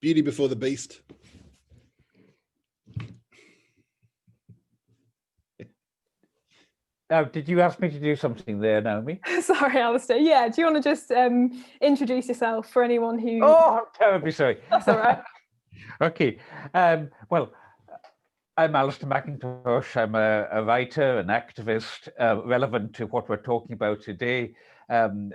Beauty before the beast. Now, did you ask me to do something there, Naomi? Sorry, Alastair. Yeah, do you want to just introduce yourself for anyone who... Oh, I'm terribly sorry. That's all right. Okay. Well, I'm Alastair McIntosh. I'm a writer, an activist, relevant to what we're talking about today. I'm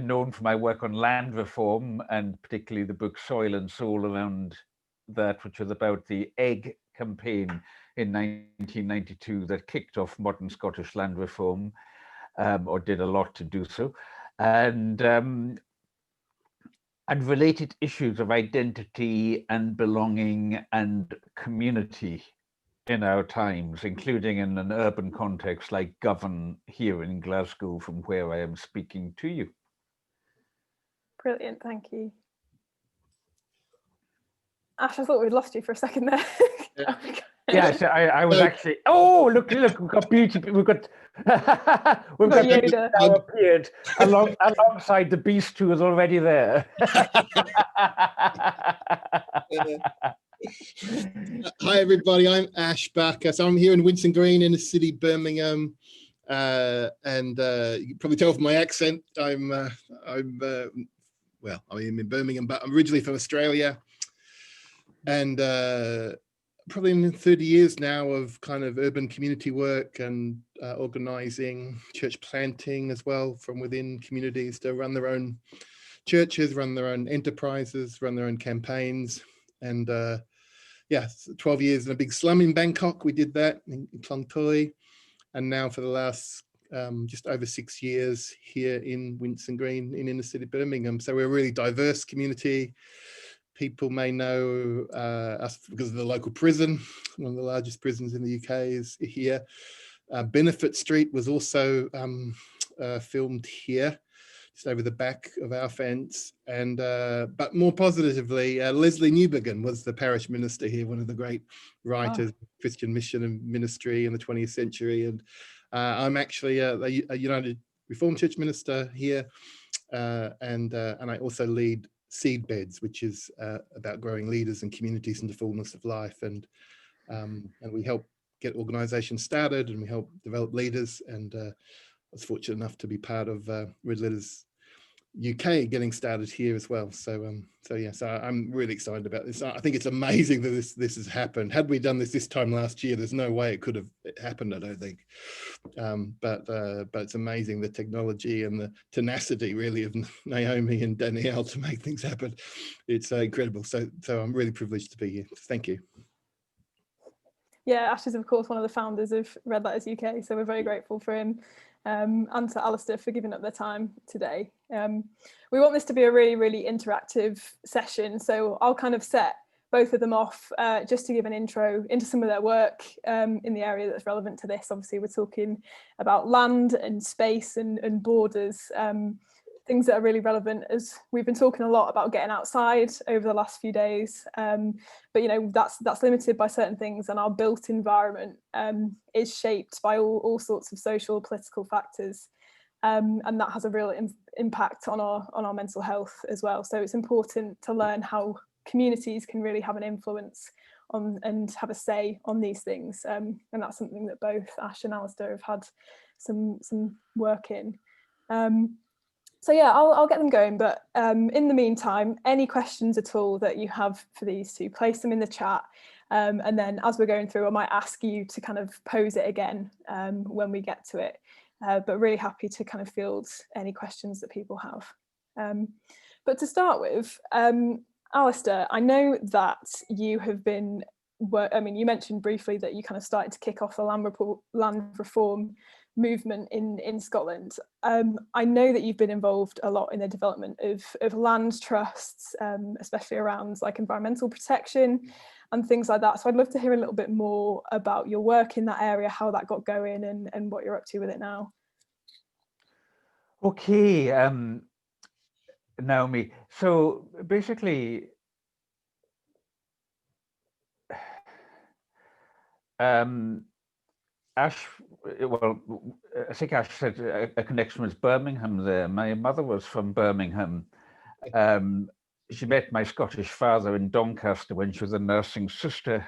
known for my work on land reform, and particularly the book Soil and Soul around that, which was about the egg campaign in 1992 that kicked off modern Scottish land reform, or did a lot to do so. And related issues of identity and belonging and community in our times, including in an urban context like Govan here in Glasgow, from where I am speaking to you. Brilliant, thank you. Ash, I thought we'd lost you for a second there. Yeah. Yes, I was actually. Oh, look! We've got beauty. We've got Yoda now appeared alongside the beast who was already there. Hi everybody, I'm Ash Backer. So I'm here in Winson Green, in the city, Birmingham, and you can probably tell from my accent, I'm in Birmingham, but I'm originally from Australia, and probably in 30 years now of kind of urban community work and organizing, church planting as well from within communities to run their own churches, run their own enterprises, run their own campaigns. And 12 years in a big slum in Bangkok, we did that in Klong Toi. And now for the last just over 6 years here in Winson Green in inner city Birmingham. So we're a really diverse community. People may know us because of the local prison. One of the largest prisons in the UK is here. Benefit Street was also filmed here, just over the back of our fence. And but more positively, Leslie Newbigin was the parish minister here, one of the great writers, Christian mission and ministry in the 20th century. And I'm actually a United Reformed Church minister here, and I also lead Seedbeds, which is about growing leaders and communities into fullness of life, and we help get organisations started, and we help develop leaders. And I was fortunate enough to be part of Red Letters UK getting started here as well. So I'm really excited about this. I think it's amazing that this has happened. Had we done this time last year, there's no way it could have happened, I don't think. But it's amazing, the technology and the tenacity really of Naomi and Danielle to make things happen. It's incredible. So I'm really privileged to be here. Thank you. Yeah, Ash is of course one of the founders of Red Letters UK, so we're very grateful for him and to Alastair for giving up their time today. We want this to be a really, really interactive session, so I'll kind of set both of them off just to give an intro into some of their work in the area that's relevant to this. Obviously, we're talking about land and space and borders, things that are really relevant, as we've been talking a lot about getting outside over the last few days, but you know, that's limited by certain things, and our built environment is shaped by all sorts of social, political factors, and that has a real impact on our mental health as well. So it's important to learn how communities can really have an influence on and have a say on these things, and that's something that both Ash and Alastair have had some work in. So yeah, I'll get them going, but in the meantime, any questions at all that you have for these two, place them in the chat, and then as we're going through, I might ask you to kind of pose it again when we get to it, but really happy to kind of field any questions that people have. But to start with, Alastair, I know that you have been, you mentioned briefly that you kind of started to kick off the land reform movement in Scotland. I know that you've been involved a lot in the development of land trusts, especially around like environmental protection and things like that. So I'd love to hear a little bit more about your work in that area, how that got going, and what you're up to with it now. Okay, Naomi. So basically, Ash, well, I think Ash said a connection with Birmingham there. My mother was from Birmingham. she met my Scottish father in Doncaster when she was a nursing sister.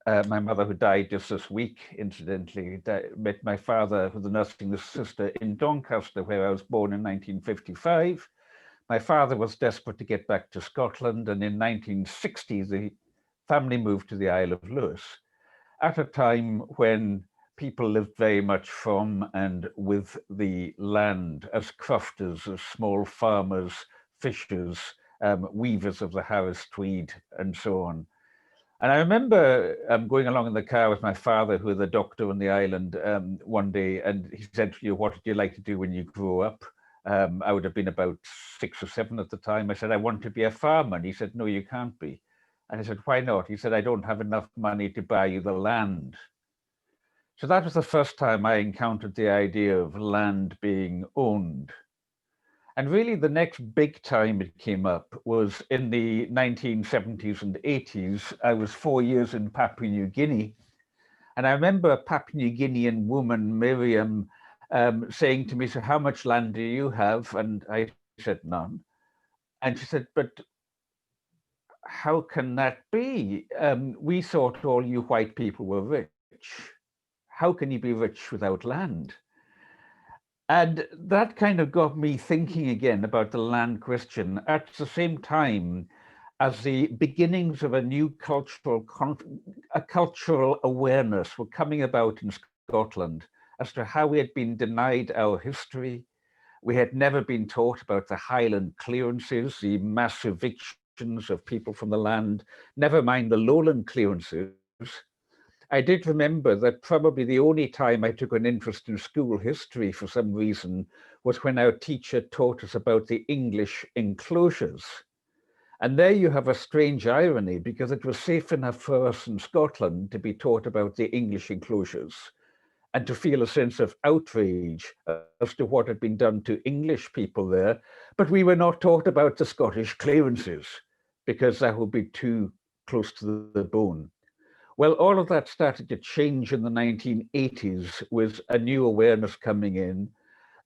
My mother, who died just this week, incidentally, met my father, who was a nursing sister in Doncaster, where I was born in 1955. My father was desperate to get back to Scotland, and in 1960, the family moved to the Isle of Lewis at a time when people lived very much from and with the land as crofters, as small farmers, fishers, weavers of the Harris Tweed, and so on. And I remember going along in the car with my father, who was a doctor on the island, one day, and he said, what did you like to do when you grew up? I would have been about 6 or 7 at the time. I said, I want to be a farmer. And he said, no, you can't be. And I said, why not? He said, I don't have enough money to buy you the land. So that was the first time I encountered the idea of land being owned. And really the next big time it came up was in the 1970s and 80s. I was 4 years in Papua New Guinea. And I remember a Papua New Guinean woman, Miriam, saying to me, so how much land do you have? And I said, none. And she said, but how can that be? We thought all you white people were rich. How can you be rich without land? And that kind of got me thinking again about the land question at the same time as the beginnings of a new cultural awareness were coming about in Scotland as to how we had been denied our history. We had never been taught about the Highland clearances, the mass evictions of people from the land, never mind the lowland clearances. I did remember that probably the only time I took an interest in school history for some reason was when our teacher taught us about the English enclosures. And there you have a strange irony, because it was safe enough for us in Scotland to be taught about the English enclosures and to feel a sense of outrage as to what had been done to English people there. But we were not taught about the Scottish clearances because that would be too close to the bone. Well, all of that started to change in the 1980s with a new awareness coming in.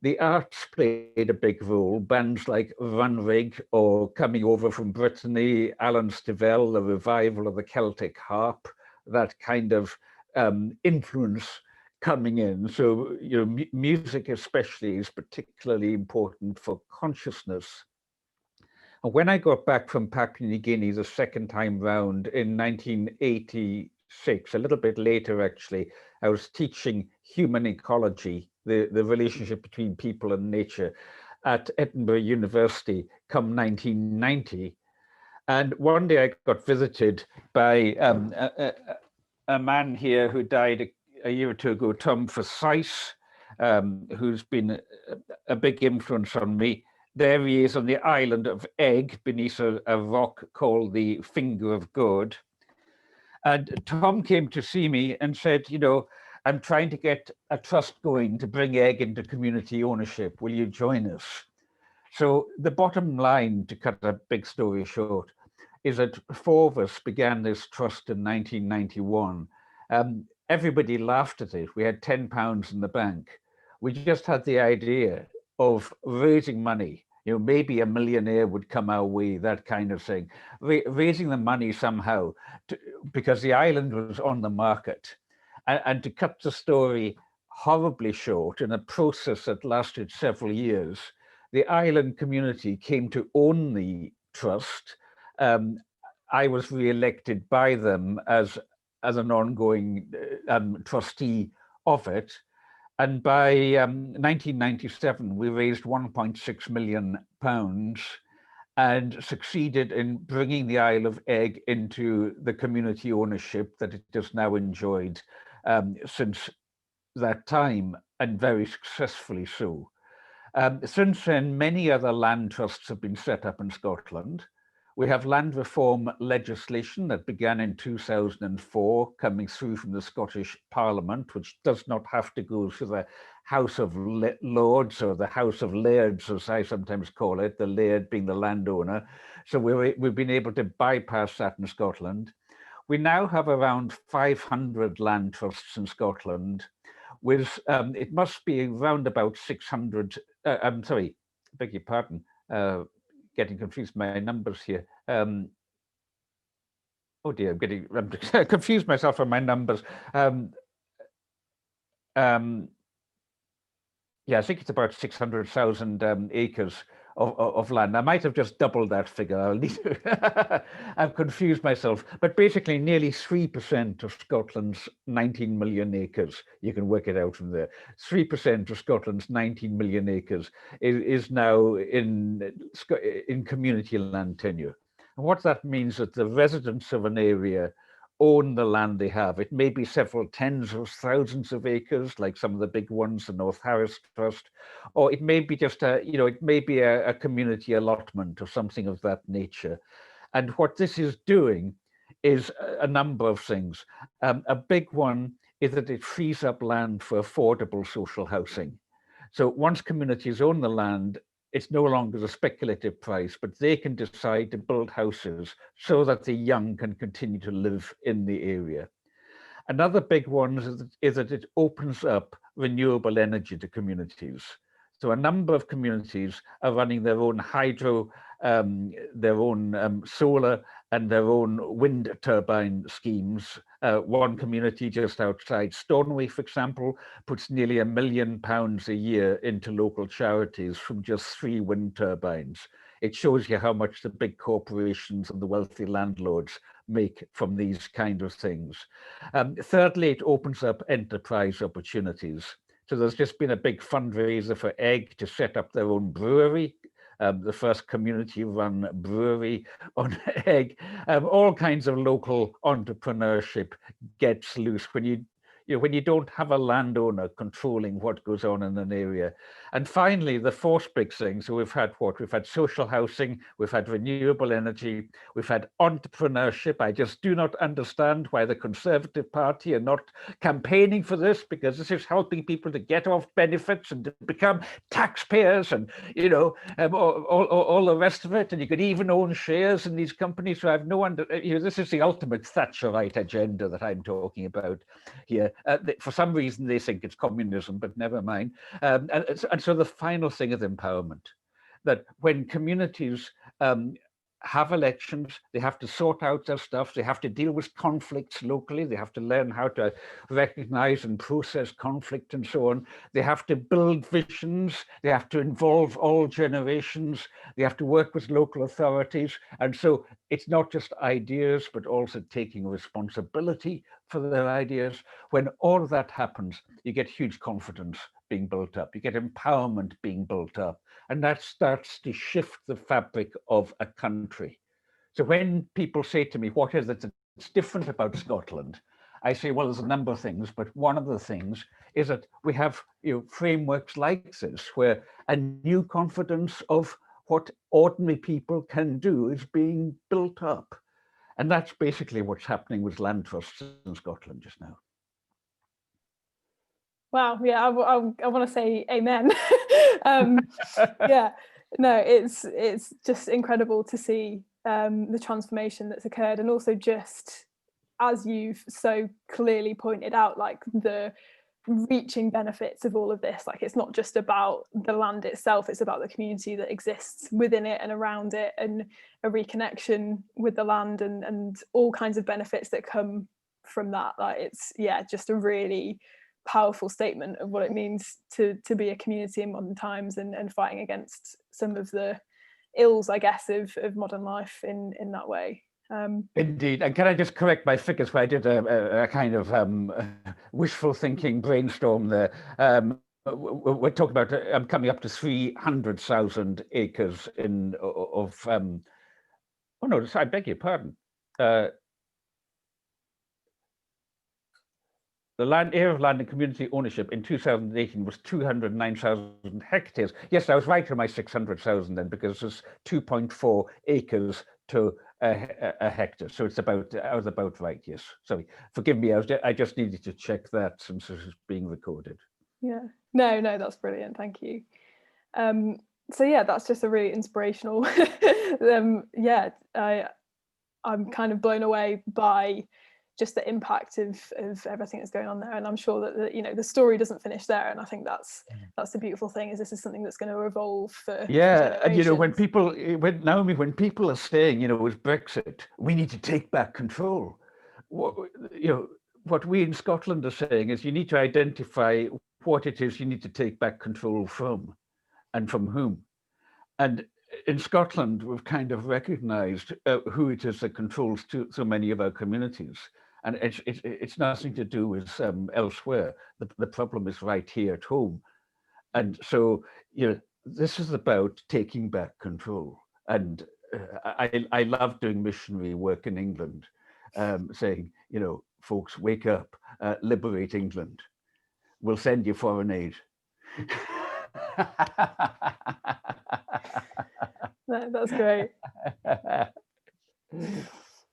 The arts played a big role. Bands like Runrig, or coming over from Brittany, Alan Stivell, the revival of the Celtic harp, that kind of influence coming in. So, music especially is particularly important for consciousness. And when I got back from Papua New Guinea the second time round in 1986, a little bit later actually, I was teaching human ecology, the relationship between people and nature at Edinburgh University come 1990. And one day I got visited by a man here who died a year or two ago, Tom Forsyth, who's been a big influence on me. There he is on the island of Egg beneath a rock called the Finger of God. And Tom came to see me and said, I'm trying to get a trust going to bring Egg into community ownership. Will you join us? So the bottom line, to cut a big story short, is that 4 of us began this trust in 1991. Everybody laughed at it. We had £10 in the bank. We just had the idea of raising money. Maybe a millionaire would come our way, that kind of thing. Raising the money somehow, because the island was on the market. And to cut the story horribly short, in a process that lasted several years, the island community came to own the trust. I was re-elected by them as an ongoing trustee of it. And by 1997, we raised £1.6 million and succeeded in bringing the Isle of Egg into the community ownership that it has now enjoyed since that time, and very successfully so. Since then, many other land trusts have been set up in Scotland. We have land reform legislation that began in 2004, coming through from the Scottish Parliament, which does not have to go through the House of Lords or the House of Lairds, as I sometimes call it, the laird being the landowner. So we've been able to bypass that in Scotland. We now have around 500 land trusts in Scotland, with it must be around about 600, beg your pardon, getting confused my numbers here. Oh dear, I'm confused myself on my numbers. Yeah, I think it's about 600,000 acres of land. I might have just doubled that figure. I'll need to I've confused myself. But basically, nearly 3% of Scotland's 19 million acres, you can work it out from there. 3% of Scotland's 19 million acres is now in community land tenure. And what that means is that the residents of an area own the land they have. It may be several tens of thousands of acres, like some of the big ones, the North Harris Trust, or it may be just it may be a community allotment or something of that nature. And what this is doing is a number of things. A big one is that it frees up land for affordable social housing. So once communities own the land, it's no longer the speculative price, but they can decide to build houses so that the young can continue to live in the area. Another big one is that it opens up renewable energy to communities. So a number of communities are running their own hydro, their own solar and their own wind turbine schemes. One community just outside Stornoway, for example, puts nearly £1 million a year into local charities from just 3 wind turbines. It shows you how much the big corporations and the wealthy landlords make from these kind of things. Thirdly, it opens up enterprise opportunities. So there's just been a big fundraiser for Egg to set up their own brewery, the first community-run brewery on Egg. All kinds of local entrepreneurship gets loose when you don't have a landowner controlling what goes on in an area. And finally, the fourth big thing, so we've had what? We've had social housing, we've had renewable energy, we've had entrepreneurship. I just do not understand why the Conservative Party are not campaigning for this, because this is helping people to get off benefits and to become taxpayers and, all the rest of it. And you could even own shares in these companies. So I have no this is the ultimate Thatcherite agenda that I'm talking about here. For some reason, they think it's communism, but never mind. And so the final thing is empowerment, that when communities have elections, they have to sort out their stuff, they have to deal with conflicts locally, they have to learn how to recognize and process conflict and so on. They have to build visions, they have to involve all generations, they have to work with local authorities. And so it's not just ideas, but also taking responsibility for their ideas. When all of that happens, you get huge confidence being built up, you get empowerment being built up, and that starts to shift the fabric of a country. So when people say to me, what is it that's different about Scotland? I say, well, there's a number of things, but one of the things is that we have frameworks like this, where a new confidence of what ordinary people can do is being built up. And that's basically what's happening with land trusts in Scotland just now. Wow, yeah, I want to say amen. Yeah, no, it's just incredible to see the transformation that's occurred, and also just, as you've so clearly pointed out, like the reaching benefits of all of this. Like, it's not just about the land itself, it's about the community that exists within it and around it, and a reconnection with the land and all kinds of benefits that come from that. Like, it's, yeah, just a really powerful statement of what it means to be a community in modern times, and fighting against some of the ills, I guess, of modern life in that way. Indeed. And can I just correct my figures, where I did a kind of wishful thinking brainstorm there. We're talking about I'm coming up to 300,000 acres of oh no, I beg your pardon. The area of land and community ownership in 2018 was 209,000 hectares. Yes, I was right on my 600,000 then, because it's 2.4 acres to a hectare. So it's about, I was about right, yes. Sorry, forgive me, I just needed to check that since this is being recorded. Yeah, no, that's brilliant, thank you. So yeah, that's just a really inspirational, yeah, I'm kind of blown away by just the impact of everything that's going on there. And I'm sure that the story doesn't finish there. And I think that's the beautiful thing, is this is something that's going to evolve for and when people are saying, with Brexit, we need to take back control, what we in Scotland are saying is you need to identify what it is you need to take back control from, and from whom. And in Scotland, we've kind of recognised who it is that controls so many of our communities, and it's nothing to do with elsewhere. The problem is right here at home, and so this is about taking back control. And I love doing missionary work in England, saying, folks, wake up, liberate England. We'll send you foreign aid. That's great.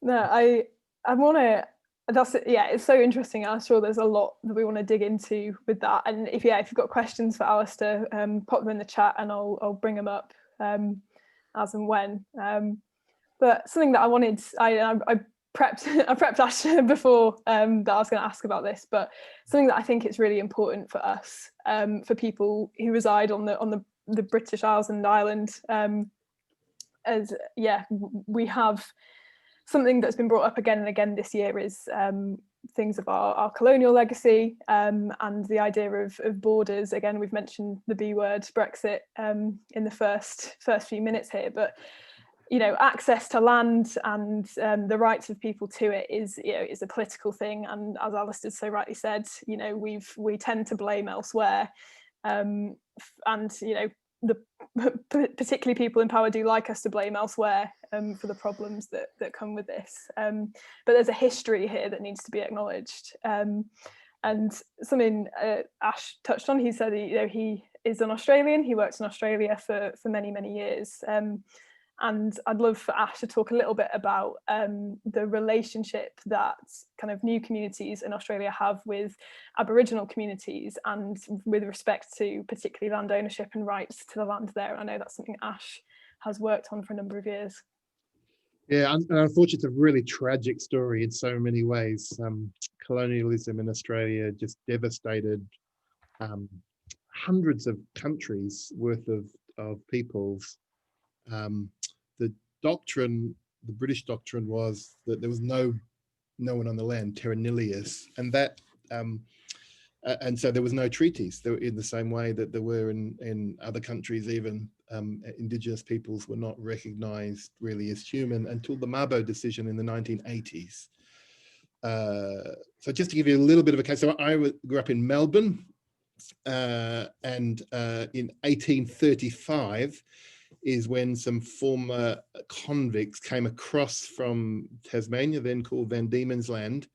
No, I want to. It's so interesting. I'm sure there's a lot that we want to dig into with that. And if you've got questions for Alastair, pop them in the chat, and I'll bring them up as and when. But something that I wanted, I prepped Ash before that I was going to ask about this, but something that I think is really important for us, for people who reside on the British Isles and Ireland, we have something that's been brought up again and again this year is things of our colonial legacy, and the idea of borders. Again, we've mentioned the B word, Brexit, in the first few minutes here, but access to land and the rights of people to it is a political thing. And as Alastair so rightly said, we tend to blame elsewhere, and particularly people in power do like us to blame elsewhere for the problems that come with this. But there's a history here that needs to be acknowledged. And something Ash touched on, he said he is an Australian. He worked in Australia for many, many years. And I'd love for Ash to talk a little bit about the relationship that kind of new communities in Australia have with Aboriginal communities, and with respect to particularly land ownership and rights to the land there. And I know that's something Ash has worked on for a number of years. Yeah, and unfortunately, it's a really tragic story in so many ways. Colonialism in Australia just devastated hundreds of countries worth of peoples. The British doctrine was that there was no one on the land, terra nullius, and that and so there was no treaties. There were, in the same way that there were in other countries, even Indigenous peoples were not recognised really as human until the Mabo decision in the 1980s. So just to give you a little bit of a case, so I grew up in Melbourne, and in 1835 is when some former convicts came across from Tasmania, then called Van Diemen's Land,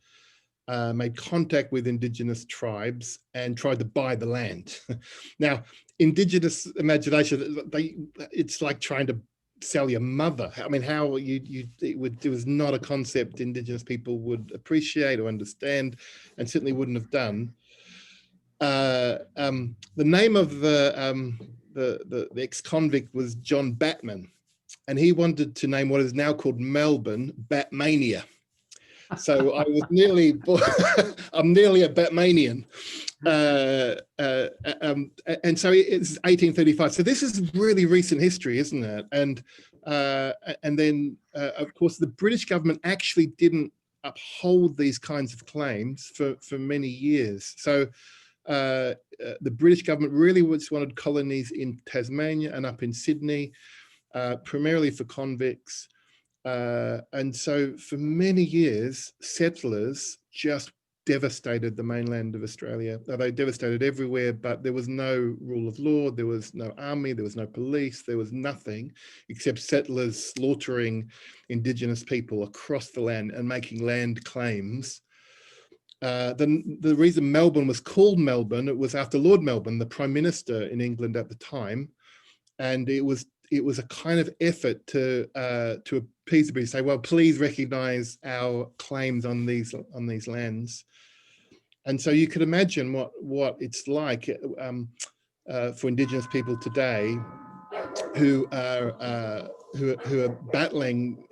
made contact with Indigenous tribes and tried to buy the land. Now, Indigenous imagination, it's like trying to sell your mother. I mean, how it was not a concept Indigenous people would appreciate or understand, and certainly wouldn't have done. The name of the ex-convict was John Batman, and he wanted to name what is now called Melbourne Batmania. So I was nearly, I'm nearly a Batmanian. And so it's 1835. So this is really recent history, isn't it? And then, of course, the British government actually didn't uphold these kinds of claims for many years. So the British government really just wanted colonies in Tasmania and up in Sydney, primarily for convicts. And so for many years, settlers just devastated the mainland of Australia. They devastated everywhere, but there was no rule of law, there was no army, there was no police, there was nothing except settlers slaughtering Indigenous people across the land and making land claims. The reason Melbourne was called Melbourne, it was after Lord Melbourne, the Prime Minister in England at the time, and it was a kind of effort to appease the British, say, well, please recognise our claims on these lands. And so you could imagine what it's like for Indigenous people today who are battling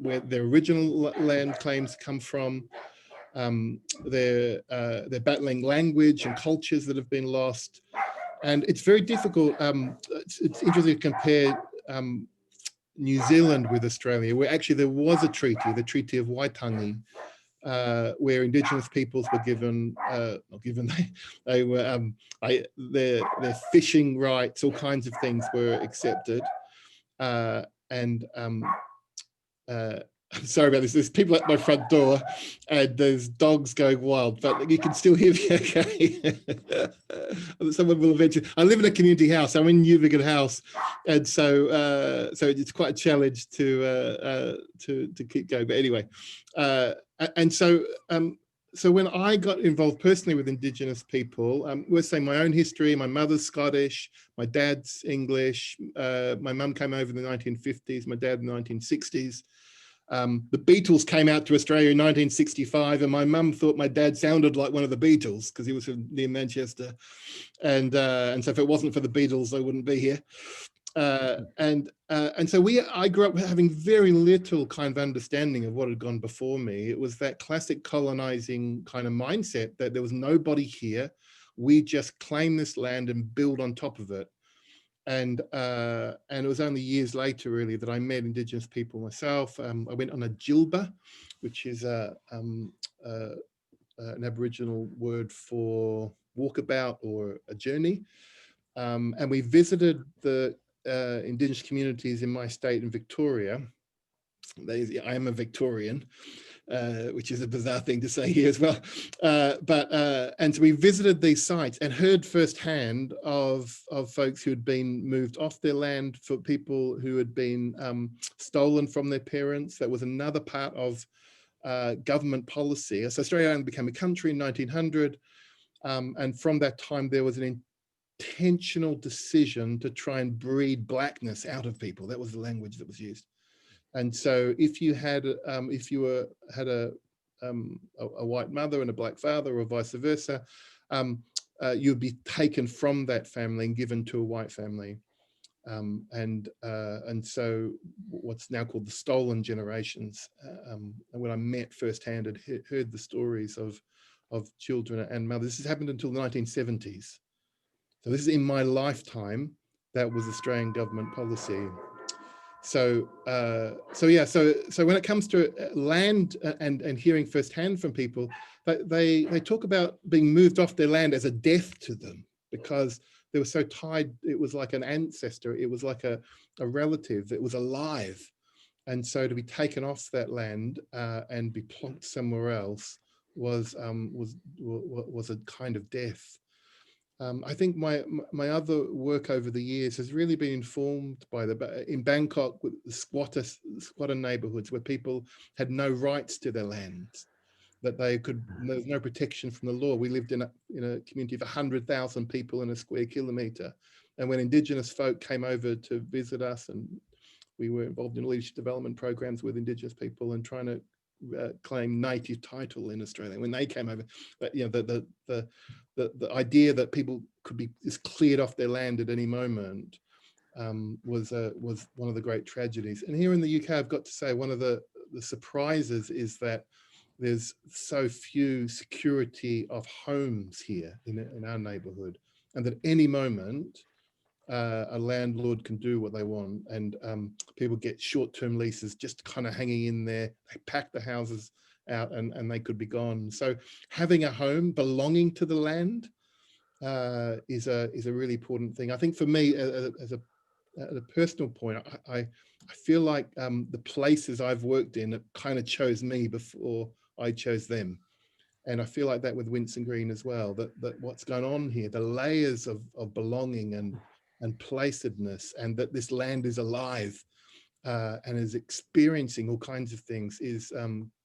where their original land claims come from. They're battling language and cultures that have been lost. And it's very difficult. It's interesting to compare New Zealand with Australia, where actually there was a treaty, the Treaty of Waitangi, where Indigenous peoples were given, not given, they were, their fishing rights, all kinds of things were accepted. I'm sorry about this. There's people at my front door and there's dogs going wild, but you can still hear me okay. Someone will eventually, I live in a community house. I'm in Newbigin House. And so it's quite a challenge to keep going. But anyway, so when I got involved personally with Indigenous people, we're saying my own history, my mother's Scottish, my dad's English, my mum came over in the 1950s, my dad in the 1960s. The Beatles came out to Australia in 1965, and my mum thought my dad sounded like one of the Beatles because he was from near Manchester, and so if it wasn't for the Beatles, I wouldn't be here. And so I grew up having very little kind of understanding of what had gone before me. It was that classic colonizing kind of mindset that there was nobody here. We just claim this land and build on top of it. And it was only years later, really, that I met Indigenous people myself. I went on a jilba, which is an Aboriginal word for walkabout or a journey. And we visited the Indigenous communities in my state in Victoria. I am a Victorian, which is a bizarre thing to say here as well. And so we visited these sites and heard firsthand of folks who had been moved off their land, for people who had been stolen from their parents. That was another part of government policy. So Australia became a country in 1900. And from that time, there was an intentional decision to try and breed blackness out of people. That was the language that was used. And so if you had a white mother and a black father, or vice versa, you'd be taken from that family and given to a white family. And so what's now called the stolen generations. And when I met firsthand and heard the stories of children and mothers, this has happened until the 1970s. So this is in my lifetime. That was Australian government policy. So when it comes to land and hearing firsthand from people, they talk about being moved off their land as a death to them, because they were so tied. It was like an ancestor. It was like a relative. It was alive. And so to be taken off that land and be plonked somewhere else was a kind of death. I think my other work over the years has really been informed by in Bangkok, with the squatter neighborhoods where people had no rights to their lands, that there was no protection from the law. We lived in a community of 100,000 people in a square kilometre. And when Indigenous folk came over to visit us, and we were involved in leadership development programs with Indigenous people and trying to claim native title in Australia. When they came over, but the idea that people could be just cleared off their land at any moment was one of the great tragedies. And here in the UK, I've got to say, one of the surprises is that there's so few security of homes here in our neighbourhood, and that any moment a landlord can do what they want, and people get short-term leases just kind of hanging in there. They pack the houses out and they could be gone. So having a home belonging to the land is a really important thing. I think for me, at a personal point, I feel like the places I've worked in kind of chose me before I chose them. And I feel like that with Winson Green as well, that what's going on here, the layers of belonging and placedness, and that this land is alive and is experiencing all kinds of things,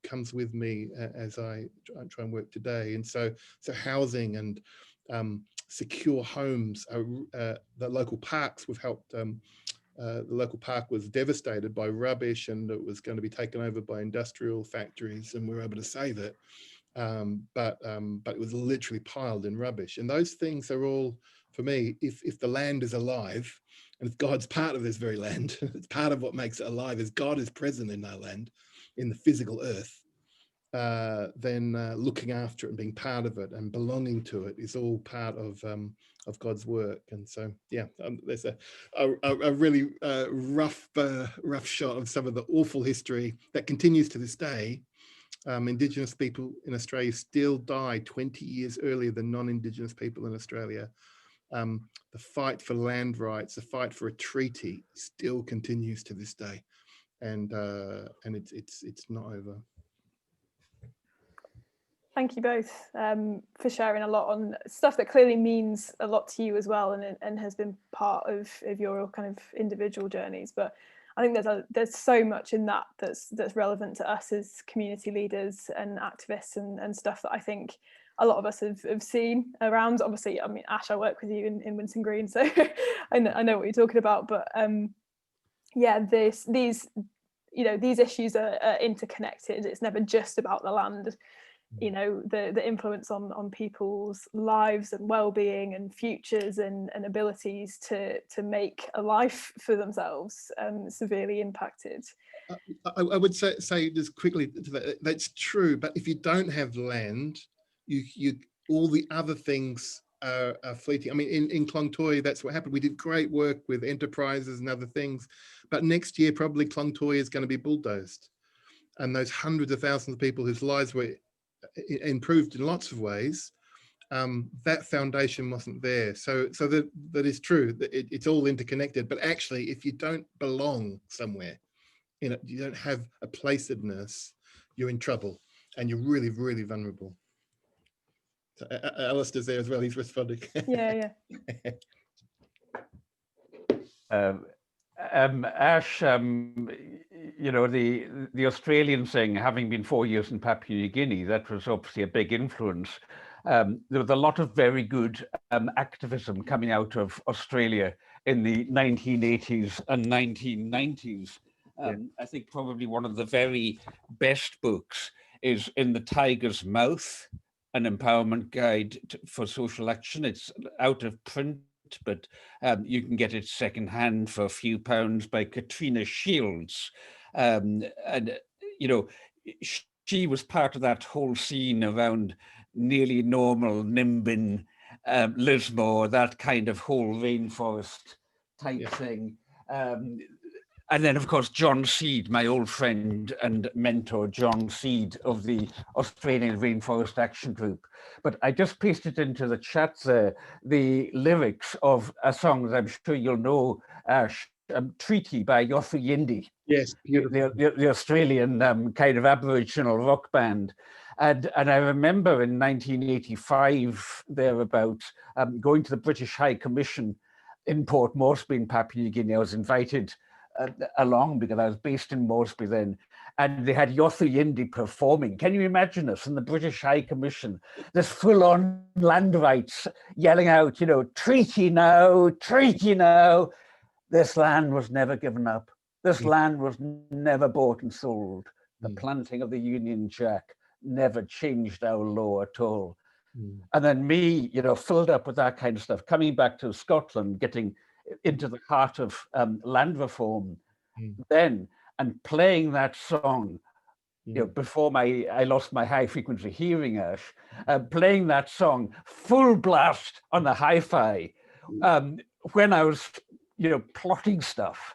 comes with me as I try and work today. And so housing and secure homes, the local parks, we've helped. The local park was devastated by rubbish, and it was going to be taken over by industrial factories, and we were able to save it. But it was literally piled in rubbish. And those things are all, for me, if the land is alive and if God's part of this very land, it's part of what makes it alive, is God is present in our land, in the physical earth, then looking after it and being part of it and belonging to it is all part of God's work. And so, yeah, there's a really rough shot of some of the awful history that continues to this day. Indigenous people in Australia still die 20 years earlier than non-Indigenous people in Australia. The fight for land rights, the fight for a treaty still continues to this day. And it's not over. Thank you both for sharing a lot on stuff that clearly means a lot to you as well, and has been part of your kind of individual journeys. But I think there's so much in that that's relevant to us as community leaders and activists and stuff that I think a lot of us have seen around. Obviously, I mean, Ash, I work with you in Winson Green, so I know what you're talking about. But yeah, these issues are interconnected. It's never just about the land. The influence on people's lives and well-being and futures and abilities to make a life for themselves severely impacted. I would say just quickly to that's true, but if you don't have land, you all the other things are fleeting. I mean, in Klongtoy, that's what happened. We did great work with enterprises and other things, but next year probably Klongtoy is going to be bulldozed, and those hundreds of thousands of people whose lives were improved in lots of ways, that foundation wasn't there. So that is true, that it's all interconnected. But actually, if you don't belong somewhere, you don't have a placedness, you're in trouble, and you're really, really vulnerable. So Alastair's there as well, he's responding. Yeah. Ash, the Australian thing, having been 4 years in Papua New Guinea, that was obviously a big influence. There was a lot of very good activism coming out of Australia in the 1980s and 1990s. I think probably one of the very best books is In the Tiger's Mouth, an empowerment guide for social action. It's out of print, but you can get it secondhand for a few pounds by Katrina Shields. She was part of that whole scene around Nearly Normal, Nimbin, Lismore, that kind of whole rainforest type thing. And then, of course, John Seed, my old friend and mentor, John Seed of the Australian Rainforest Action Group. But I just pasted into the chat there the lyrics of a song that I'm sure you'll know, Ash, Treaty by Yothu Yindi. Yes, the Australian kind of Aboriginal rock band. And I remember in 1985, thereabouts, going to the British High Commission in Port Moresby in Papua New Guinea. I was invited along because I was based in Moresby then, and they had Yothu Yindi performing. Can you imagine us in the British High Commission, this full-on land rights, yelling out, treaty now, treaty now. This land was never given up. This land was never bought and sold. The planting of the Union Jack never changed our law at all. And then me, filled up with that kind of stuff, coming back to Scotland, getting into the heart of land reform then, and playing that song, before I lost my high frequency hearing, Ash, playing that song full blast on the hi-fi when I was, plotting stuff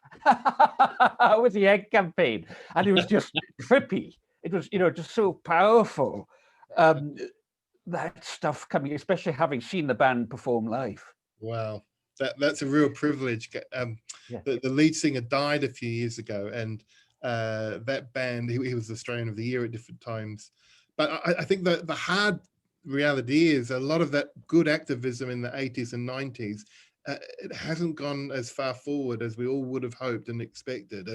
with the egg campaign, and it was just trippy. It was, just so powerful. That stuff coming, especially having seen the band perform live. Wow. That's a real privilege. The lead singer died a few years ago, and that band, he was Australian of the Year at different times. But I think that the hard reality is a lot of that good activism in the 80s and 90s, it hasn't gone as far forward as we all would have hoped and expected.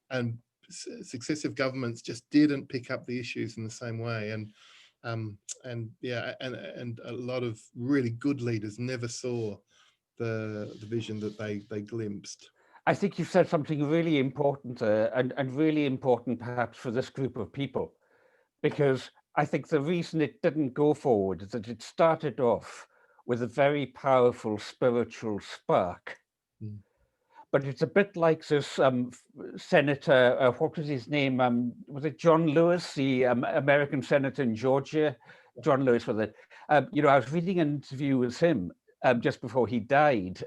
And successive governments just didn't pick up the issues in the same way. And a lot of really good leaders never saw the vision that they glimpsed. I think you said something really important and really important perhaps for this group of people, because I think the reason it didn't go forward is that it started off with a very powerful spiritual spark. but it's a bit like this senator, what was his name? Was it John Lewis, the American senator in Georgia? John Lewis was it. You know, I was reading an interview with him just before he died,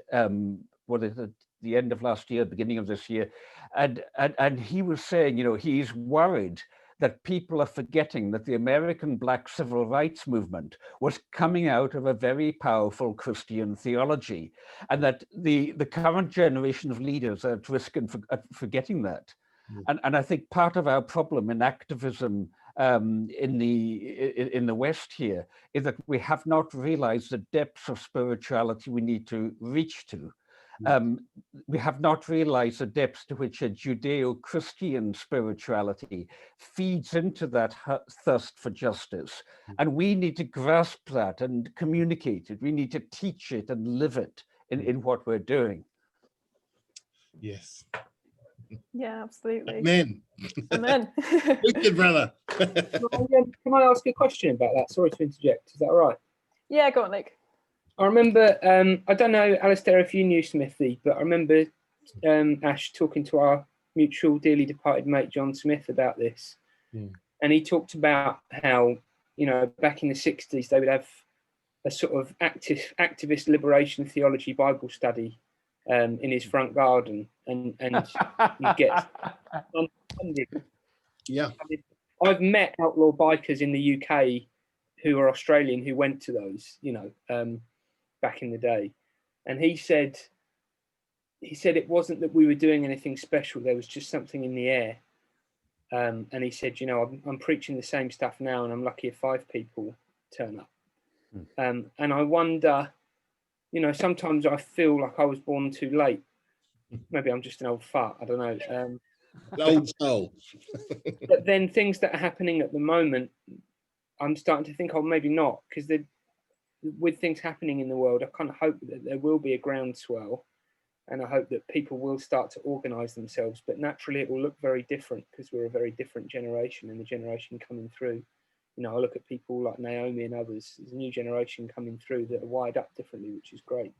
was it at the end of last year, beginning of this year, and he was saying, you know, he's worried that people are forgetting that the American Black civil rights movement was coming out of a very powerful Christian theology, and that the current generation of leaders are at risk of forgetting that. And I think part of our problem in activism in the West here is that we have not realized the depths of spirituality we need to reach to. We have not realized the depths to which a Judeo-Christian spirituality feeds into that thirst for justice. And we need to grasp that and communicate it. We need to teach it and live it in what we're doing. Yes. Yeah, absolutely. Amen. Amen. Wicked, brother. Can I ask you a question about that? Sorry to interject. Is that all right? Yeah, go on, Nick. I remember, I don't know, Alastair, if you knew Smithy, but I remember Ash talking to our mutual dearly departed mate, John Smith, about this. And he talked about how, you know, back in the 60s, they would have a sort of activist liberation theology Bible study in his front garden, and you get 100. Yeah. I've met outlaw bikers in the UK who are Australian who went to those, you know, back in the day, and he said it wasn't that we were doing anything special, there was just something in the air, and he said, you know, I'm preaching the same stuff now and I'm lucky if 5 people turn up. And I wonder, you know, sometimes I feel like I was born too late. Maybe I'm just an old fart, I don't know. Old soul. But then things that are happening at the moment, I'm starting to think, oh, maybe not, because with things happening in the world, I kind of hope that there will be a groundswell, and I hope that people will start to organise themselves. But naturally, it will look very different because we're a very different generation, and the generation coming through. You know, I look at people like Naomi and others. There's a new generation coming through that are wired up differently, which is great.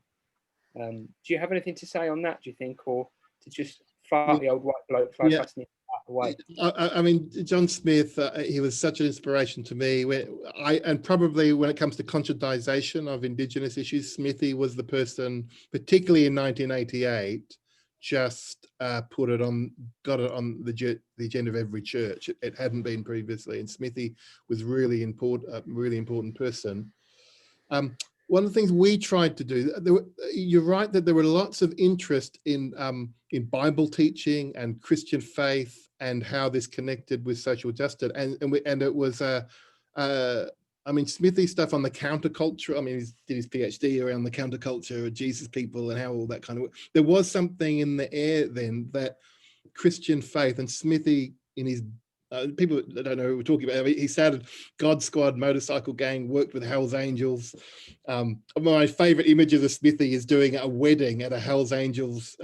Do you have anything to say on that, do you think, or to just fart the old white bloke like us need out the way? I mean, John Smith, he was such an inspiration to me. And probably when it comes to conscientization of Indigenous issues, Smithy was the person, particularly in 1988, just got it on the agenda of every church. It hadn't been previously, and Smithy was really important, a really important person. One of the things we tried to do, you're right that there were lots of interest in Bible teaching and Christian faith and how this connected with social justice, and it was I mean, Smithy's stuff on the counterculture. I mean, he did his PhD around the counterculture of Jesus people and how all that kind of work. There was something in the air then that Christian faith, and Smithy in his people that don't know who we're talking about, he started God Squad motorcycle gang, worked with Hell's Angels. My favorite images of Smithy is doing a wedding at a Hell's Angels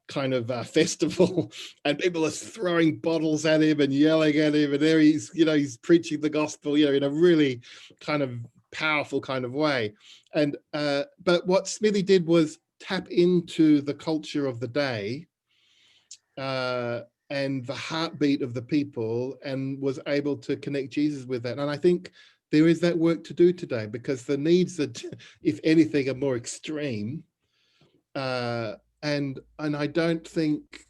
kind of festival, and people are throwing bottles at him and yelling at him, and there he's, you know, he's preaching the gospel, you know, in a really kind of powerful kind of way. And but what Smithy did was tap into the culture of the day and the heartbeat of the people, and was able to connect Jesus with that. And I think there is that work to do today, because the needs that, if anything, are more extreme. And I don't think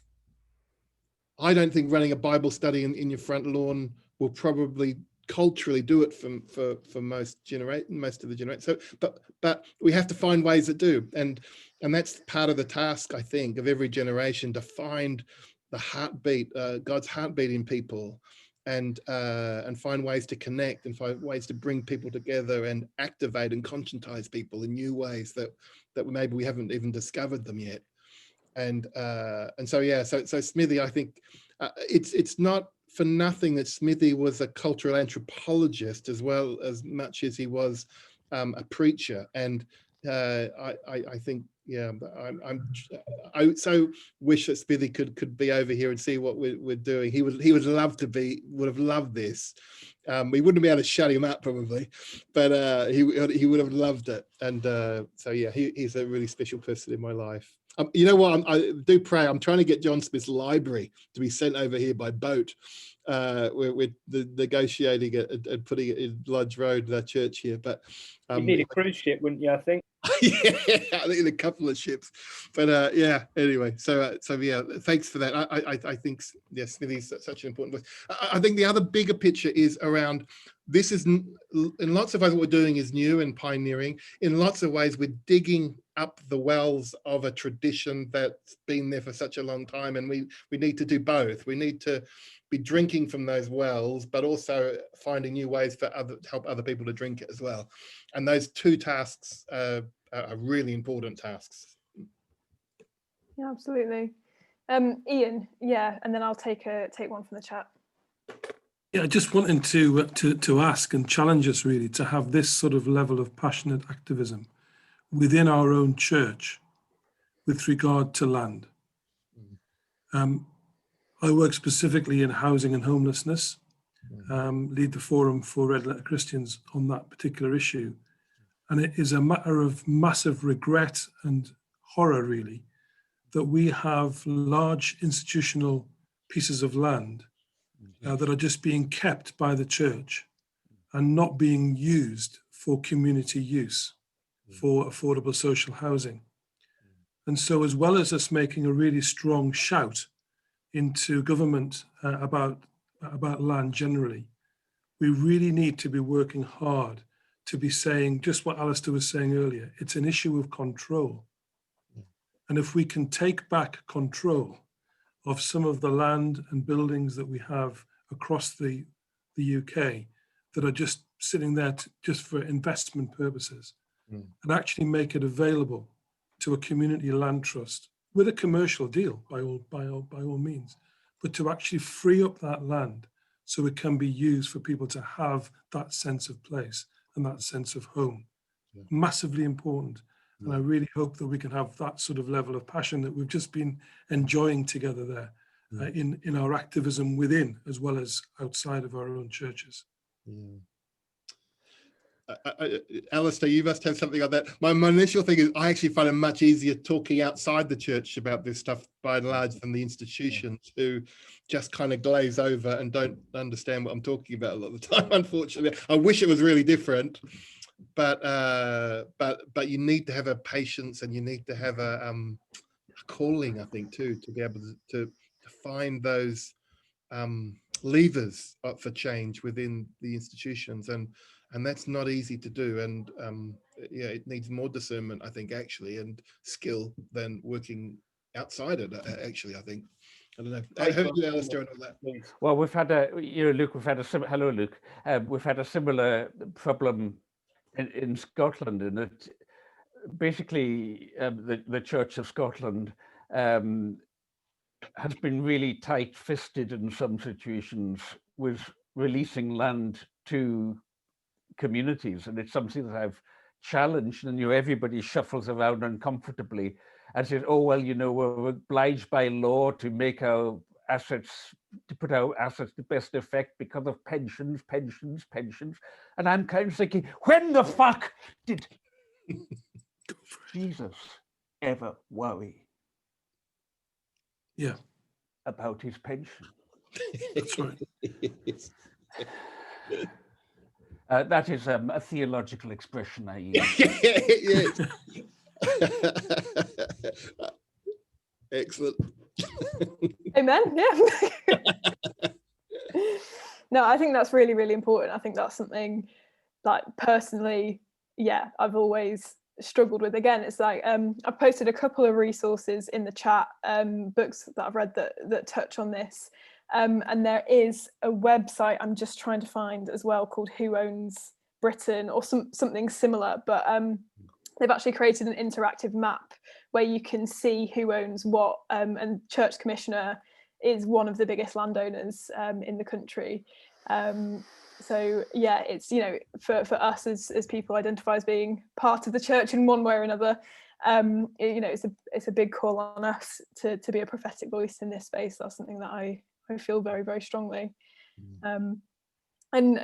running a Bible study in your front lawn will probably culturally do it for most of the generation. So, but we have to find ways that do, and that's part of the task, I think, of every generation, to find the heartbeat, God's heartbeat in people, and find ways to connect, and find ways to bring people together, and activate and conscientize people in new ways that maybe we haven't even discovered them yet. And so yeah, so Smithy, I think it's not for nothing that Smithy was a cultural anthropologist as well, as much as he was a preacher. And I think, yeah, I so wish that Smithy could be over here and see what we're doing. He would have loved this. We wouldn't be able to shut him up probably, but he would have loved it. And so yeah, he's a really special person in my life. You know what? I do pray. I'm trying to get John Smith's library to be sent over here by boat. We're negotiating it and putting it in Lodge Road, the church here. But you'd need a cruise ship, wouldn't you? I think. yeah, I think in a couple of ships. But yeah. Anyway, so yeah. Thanks for that. I think yes, Smithy's such an important voice. I think the other bigger picture is around. This is in lots of ways what we're doing is new and pioneering. In lots of ways, we're digging up the wells of a tradition that's been there for such a long time, and we need to do both. We need to be drinking from those wells, but also finding new ways for help other people to drink it as well. And those two tasks are really important tasks. Yeah, absolutely. Ian, yeah, and then I'll take one from the chat. Yeah, I just wanted to ask and challenge us really to have this sort of level of passionate activism within our own church with regard to land. I work specifically in housing and homelessness, lead the forum for Red Letter Christians on that particular issue. And it is a matter of massive regret and horror really that we have large institutional pieces of land that are just being kept by the church and not being used for community use, for affordable social housing. And so as well as us making a really strong shout into government about land generally, we really need to be working hard to be saying just what Alastair was saying earlier. It's an issue of control. And if we can take back control of some of the land and buildings that we have across the UK that are just sitting there just for investment purposes, and actually make it available to a community land trust with a commercial deal by all means, but to actually free up that land so it can be used for people to have that sense of place and that sense of home. Massively important. And I really hope that we can have that sort of level of passion that we've just been enjoying together there in our activism within as well as outside of our own churches. Alastair, you must have something like that. My initial thing is I actually find it much easier talking outside the church about this stuff by and large than the institutions who just kind of glaze over and don't understand what I'm talking about a lot of the time, unfortunately. I wish it was really different, but you need to have a patience and you need to have a calling, I think, too, to be able to find those levers for change within the institutions, and that's not easy to do. And yeah, it needs more discernment, I think, actually, and skill than working outside it. Actually, I think. I don't know. I heard you, Alastair, and all that. Well, we've had Luke. We've had hello, Luke. We've had a similar problem in Scotland, in that basically the Church of Scotland has been really tight-fisted in some situations with releasing land to communities, and it's something that I've challenged. And everybody shuffles around uncomfortably and says, "Oh well, we're obliged by law to make our assets, to put our assets to best effect because of pensions." And I'm kind of thinking, when the fuck did Jesus ever worry about his pension? That's right. That is a theological expression I use. Yes. Excellent. Amen. Yeah. No, I think that's really, really important. I think that's something like personally, yeah, I've always struggled with. Again, it's like I've posted a couple of resources in the chat, books that I've read that touch on this. And there is a website I'm just trying to find as well called Who Owns Britain, or something similar, but they've actually created an interactive map where you can see who owns what, and Church Commissioner is one of the biggest landowners in the country. So yeah, it's, for us as people identify as being part of the church in one way or another, it's a big call on us to be a prophetic voice in this space. That's something that I feel very, very strongly. And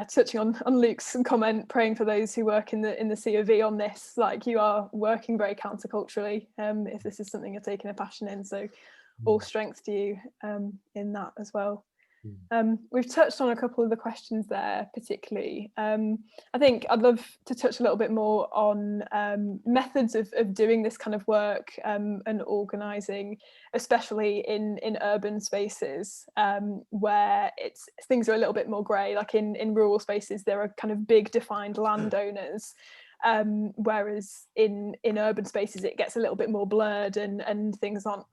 touching on Luke's comment, praying for those who work in the COV on this, like, you are working very counterculturally, if this is something you're taking a passion in. So all strength to you in that as well. We've touched on a couple of the questions there, particularly. I think I'd love to touch a little bit more on methods of doing this kind of work and organising, especially in urban spaces where things are a little bit more grey. Like in rural spaces, there are kind of big defined landowners. Whereas in urban spaces it gets a little bit more blurred, and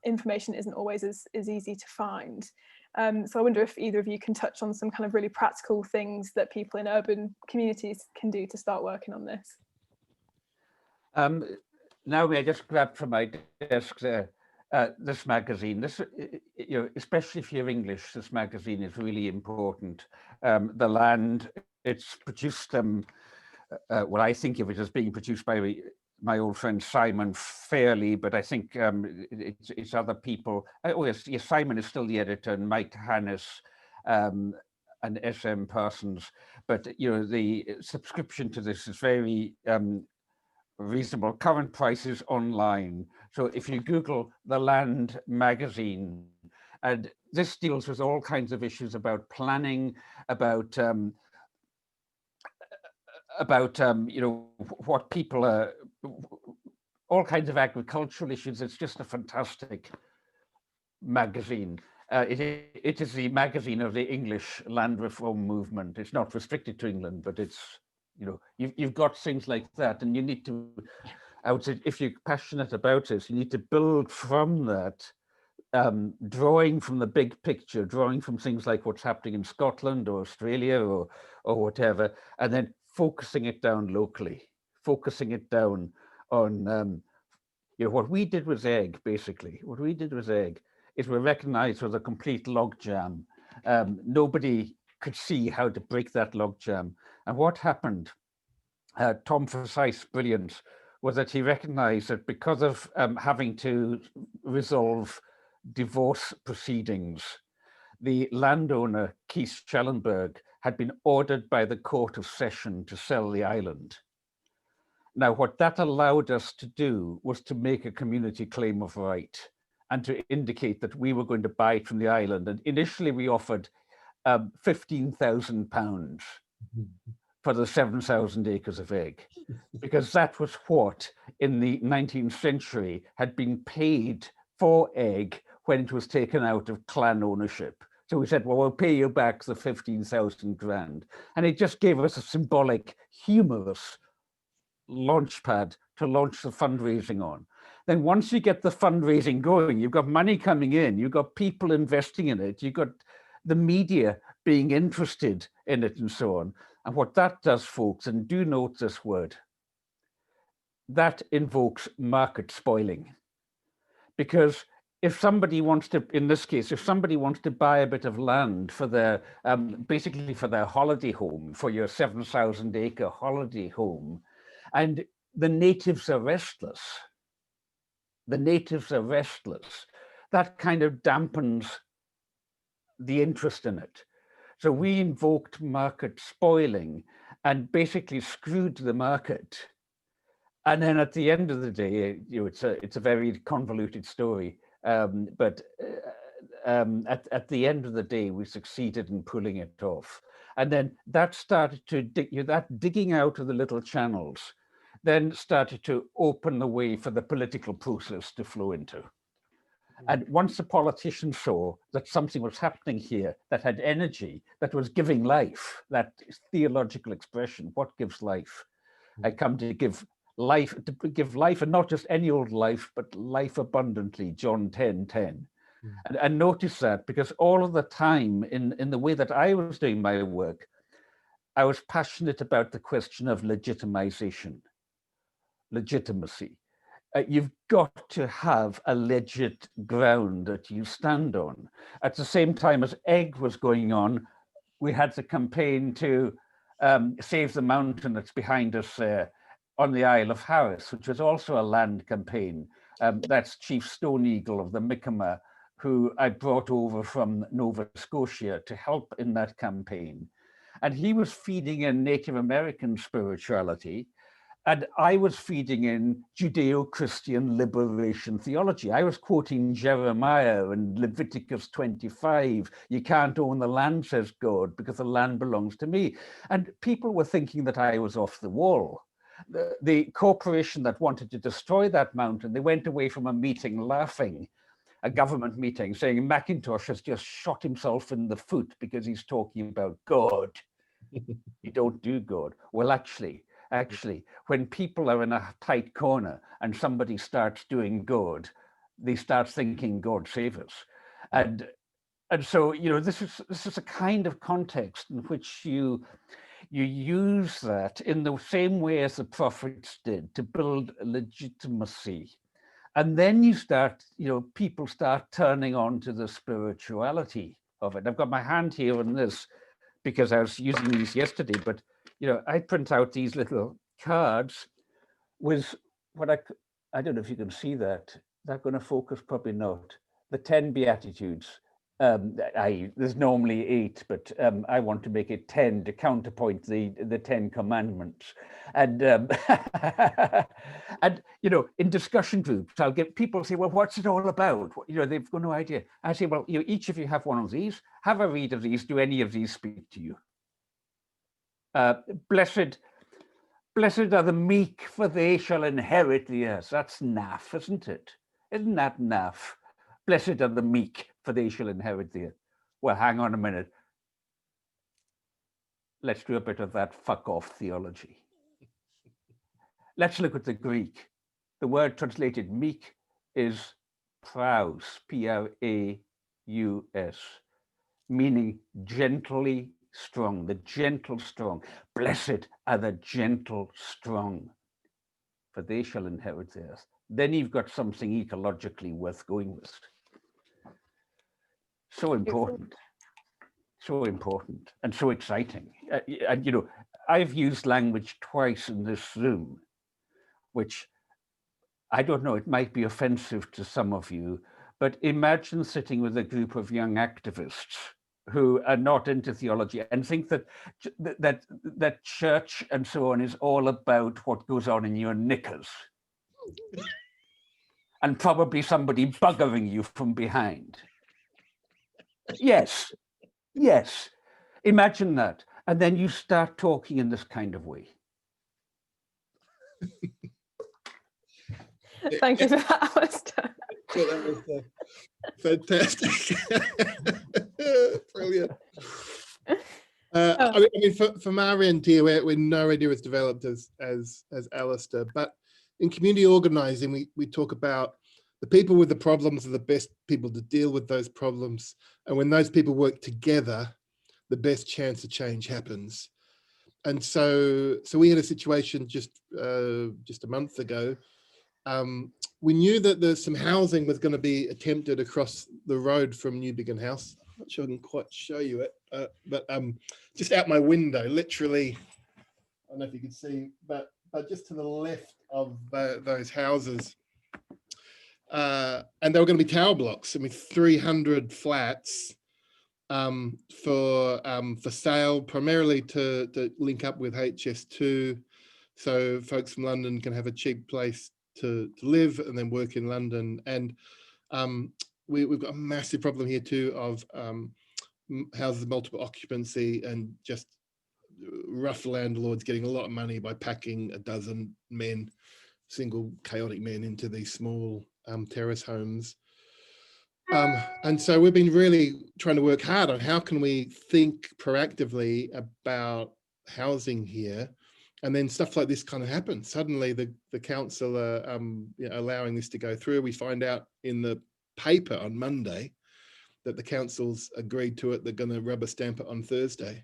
information isn't always as easy to find. So I wonder if either of you can touch on some kind of really practical things that people in urban communities can do to start working on this. Naomi, I just grabbed from my desk there this magazine. This, especially if you're English, this magazine is really important. The Land, it's produced well, I think of it as being produced by my old friend Simon Fairley, but I think it's other people. Oh yes, Simon is still the editor, and Mike Hannes and SM Parsons. But the subscription to this is very reasonable. Current prices online. So if you Google The Land magazine, and this deals with all kinds of issues about planning, about what people are, all kinds of agricultural issues. It's just a fantastic magazine. It is the magazine of the English land reform movement. It's not restricted to England, but it's, you've got things like that, and you need to, I would say, if you're passionate about this, you need to build from that, drawing from the big picture, drawing from things like what's happening in Scotland or Australia or whatever, and then focusing it down locally, focusing it down on, what we did with egg, basically. What we did with egg is we recognized was a complete logjam. Nobody could see how to break that logjam. And what happened, Tom Forsyth's brilliance, was that he recognized that because of having to resolve divorce proceedings, the landowner, Keith Schellenberg, had been ordered by the Court of Session to sell the island. Now, what that allowed us to do was to make a community claim of right and to indicate that we were going to buy it from the island. And initially we offered £15,000 for the 7,000 acres of egg, because that was what in the 19th century had been paid for egg when it was taken out of clan ownership. So we said, well, we'll pay you back the 15,000 grand. And it just gave us a symbolic, humorous launchpad to launch the fundraising on. Then once you get the fundraising going, you've got money coming in, you've got people investing in it, you've got the media being interested in it and so on. And what that does, folks, and do note this word, that invokes market spoiling. Because if somebody wants to, in this case, if somebody wants to buy a bit of land for their, basically for their holiday home, for your 7,000 acre holiday home, and the natives are restless, that kind of dampens the interest in it. So we invoked market spoiling and basically screwed the market. And then at the end of the day, it's a very convoluted story. But at the end of the day, we succeeded in pulling it off. And then that started to that digging out of the little channels then started to open the way for the political process to flow into. And once the politicians saw that something was happening here that had energy, that was giving life, that theological expression, what gives life? I come to give life, and not just any old life, but life abundantly, John 10:10. And notice that, because all of the time in the way that I was doing my work, I was passionate about the question of legitimacy. You've got to have a legit ground that you stand on. At the same time as egg was going on, we had the campaign to save the mountain that's behind us there on the Isle of Harris, which was also a land campaign. That's Chief Stone Eagle of the Mi'kmaq, who I brought over from Nova Scotia to help in that campaign. And he was feeding in Native American spirituality, and I was feeding in Judeo-Christian liberation theology. I was quoting Jeremiah and Leviticus 25. You can't own the land, says God, because the land belongs to me. And people were thinking that I was off the wall. The corporation that wanted to destroy that mountain, they went away from a meeting laughing, a government meeting, saying McIntosh has just shot himself in the foot because he's talking about God. You don't do God. Well, actually, when people are in a tight corner and somebody starts doing good, they start thinking God save us. And so, you know, this is a kind of context in which you use that in the same way as the prophets did to build legitimacy. And then you start, you know, people start turning on to the spirituality of it. I've got my hand here on this because I was using these yesterday, but, you know, I print out these little cards with what I don't know if you can see that. Is that going to focus? Probably not. The 10 Beatitudes. There's normally 8, but I want to make it 10 to counterpoint the 10 commandments. And and you know, in discussion groups, I'll get people say, well, what's it all about? You know, they've got no idea. I say, well, you know, each of you have one of these. Have a read of these. Do any of these speak to you? Blessed are the meek, for they shall inherit the earth. That's naff, isn't it? Isn't that naff? Blessed are the meek, for they shall inherit the earth. Well, hang on a minute. Let's do a bit of that fuck off theology. Let's look at the Greek. The word translated meek is praus, P-R-A-U-S, meaning gently strong, the gentle strong. Blessed are the gentle strong, for they shall inherit the earth. Then you've got something ecologically worth going with. So important, and so exciting. And you know, I've used language twice in this Zoom, which I don't know, it might be offensive to some of you, but imagine sitting with a group of young activists who are not into theology and think that church and so on is all about what goes on in your knickers. And probably somebody buggering you from behind. Yes. Imagine that. And then you start talking in this kind of way. Thank you for that, Alastair. So that was fantastic. Brilliant. I mean, from our end here, we're nowhere near as developed as Alastair, but in community organising, we talk about the people with the problems are the best people to deal with those problems. And when those people work together, the best chance of change happens. And so we had a situation just a month ago. We knew that there's some housing was going to be attempted across the road from New Biggin House. I'm not sure I can quite show you it, but just out my window, literally, I don't know if you can see, but just to the left of those houses. And they were going to be tower blocks. I mean, 300 flats for sale, primarily to link up with HS2, so folks from London can have a cheap place to live and then work in London. And we've got a massive problem here too of houses of multiple occupancy and just rough landlords getting a lot of money by packing a dozen men, single chaotic men, into these small terrace homes. And so we've been really trying to work hard on how can we think proactively about housing here. And then stuff like this kind of happens. Suddenly the council are allowing this to go through. We find out in the paper on Monday that the council's agreed to it. They're going to rubber stamp it on Thursday.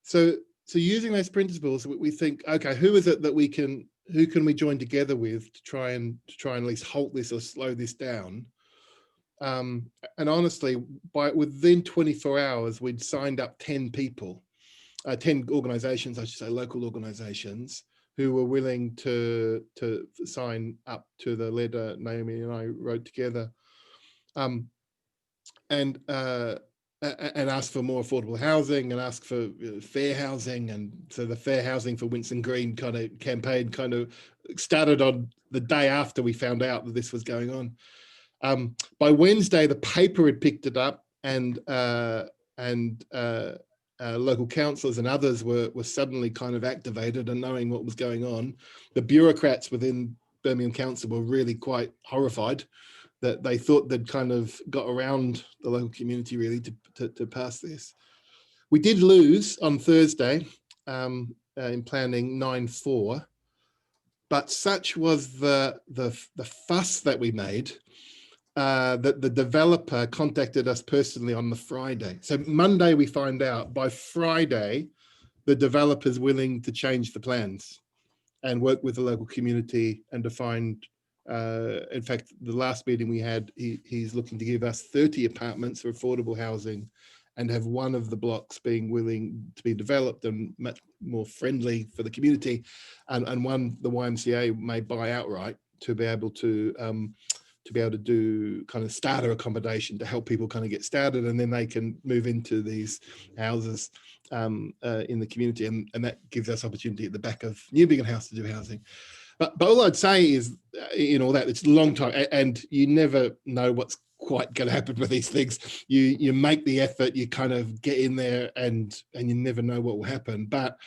So using those principles, we think, okay, who is it that who can we join together with to try and at least halt this or slow this down? And honestly, within 24 hours, we'd signed up 10 people. 10 organizations, I should say, local organizations, who were willing to sign up to the letter Naomi and I wrote together. And and ask for more affordable housing and ask for fair housing. And so the Fair Housing for Winson Green kind of campaign kind of started on the day after we found out that this was going on. By Wednesday, the paper had picked it up, and local councillors and others were suddenly kind of activated and knowing what was going on. The bureaucrats within Birmingham Council were really quite horrified that they thought they'd kind of got around the local community really to pass this. We did lose on Thursday in planning 9-4, but such was the fuss that we made that the developer contacted us personally on the Friday. So Monday we find out. By Friday, the developer's willing to change the plans and work with the local community and to find, in fact, the last meeting we had, he's looking to give us 30 apartments for affordable housing and have one of the blocks being willing to be developed and much more friendly for the community, and one the YMCA may buy outright to be able to do kind of starter accommodation to help people kind of get started, and then they can move into these houses in the community, and that gives us opportunity at the back of New Biggin House to do housing. But all I'd say is, in all that, it's a long time, and you never know what's quite going to happen with these things. You make the effort, you kind of get in there, and you never know what will happen. But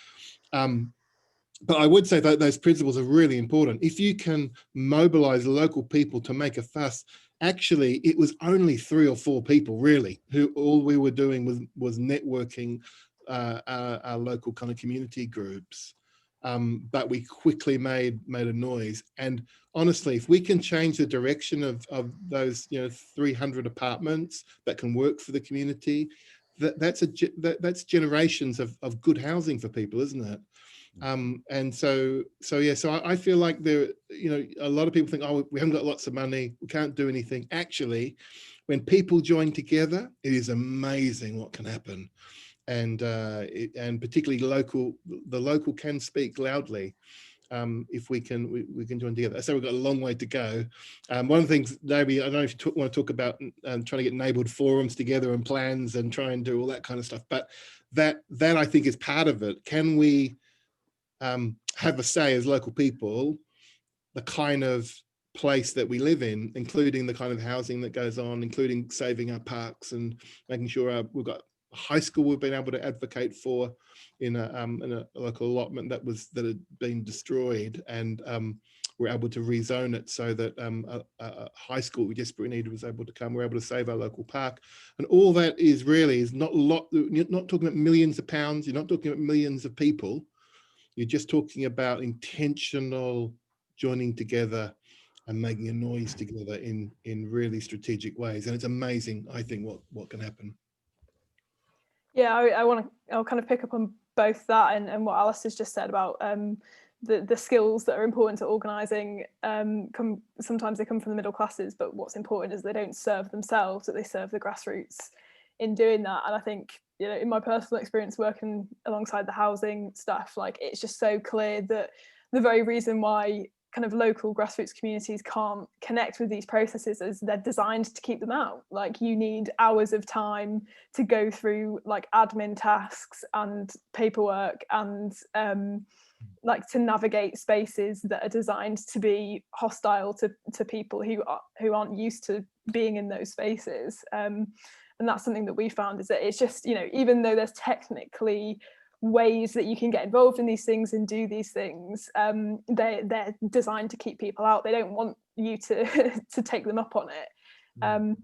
I would say that those principles are really important. If you can mobilize local people to make a fuss, actually, it was only 3 or 4 people really who all we were doing was networking our local kind of community groups. But we quickly made a noise. And honestly, if we can change the direction of those 300 apartments that can work for the community, that's generations of good housing for people, isn't it? And so I feel like there, a lot of people think, oh, we haven't got lots of money, we can't do anything. Actually, when people join together, it is amazing what can happen. And particularly the local can speak loudly if we can join together. So we've got a long way to go. One of the things, Naomi, I don't know if you want to talk about trying to get neighbourhood forums together and plans and try and do all that kind of stuff, but that I think is part of it. Can we have a say as local people, the kind of place that we live in, including the kind of housing that goes on, including saving our parks and making sure we've got a high school we've been able to advocate for in a local allotment that had been destroyed, and we're able to rezone it so that a high school we desperately needed was able to come. We're able to save our local park, and all that is not a lot. You're not talking about millions of pounds. You're not talking about millions of people. You're just talking about intentional joining together and making a noise together in really strategic ways. And it's amazing, I think, what can happen. Yeah, I'll kind of pick up on both that and what Alastair's just said about the skills that are important to organising. Sometimes they come from the middle classes, but what's important is they don't serve themselves, that they serve the grassroots in doing that. And I think, in my personal experience working alongside the housing stuff, like, it's just so clear that the very reason why kind of local grassroots communities can't connect with these processes is they're designed to keep them out. Like, you need hours of time to go through like admin tasks and paperwork and like to navigate spaces that are designed to be hostile to people who aren't used to being in those spaces. And that's something that we found, is that it's just, even though there's technically ways that you can get involved in these things and do these things, they're designed to keep people out. They don't want you to take them up on it. And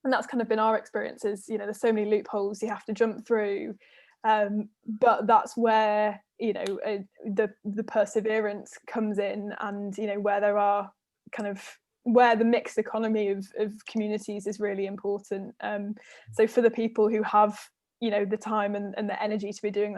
that's kind of been our experiences. There's so many loopholes you have to jump through, but that's where the perseverance comes in, and where there are kind of where the mixed economy of communities is really important. So for the people who have the time and the energy to be doing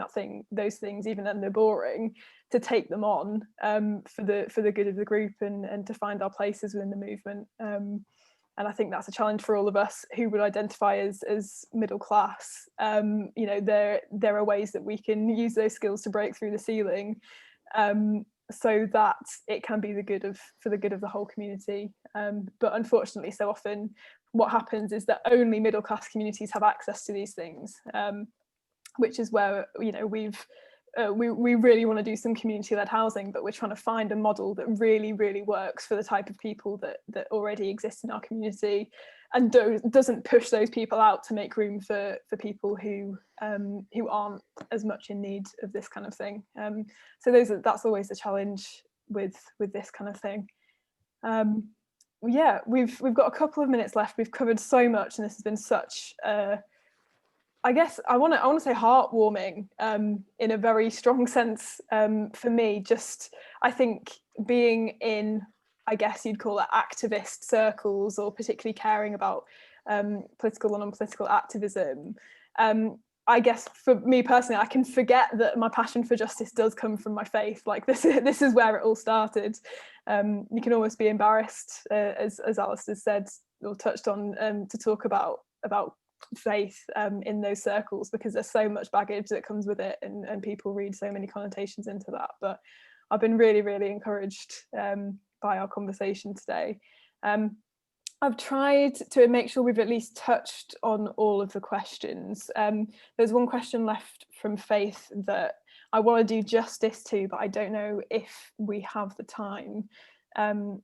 those things, even when they're boring, to take them on for the good of the group and to find our places within the movement. And I think that's a challenge for all of us who would identify as middle class. There are ways that we can use those skills to break through the ceiling, so that it can be for the good of the whole community. But unfortunately, so often what happens is that only middle class communities have access to these things, which is where, you know, we really want to do some community-led housing, but we're trying to find a model that really, really works for the type of people that already exist in our community, and doesn't push those people out to make room for people who aren't as much in need of this kind of thing. So that's always the challenge with this kind of thing. Yeah, we've got a couple of minutes left. We've covered so much, and this has been such I guess I want to say heartwarming, in a very strong sense, for me. Just, I think being in, I guess you'd call it, activist circles, or particularly caring about political and non-political activism. I guess for me personally, I can forget that my passion for justice does come from my faith. Like this is where it all started. You can almost be embarrassed, as Alastair said or touched on, to talk about faith in those circles, because there's so much baggage that comes with it, and people read so many connotations into that. But I've been really, really encouraged by our conversation today. I've tried to make sure we've at least touched on all of the questions. There's one question left from Faith that I want to do justice to, but I don't know if we have the time,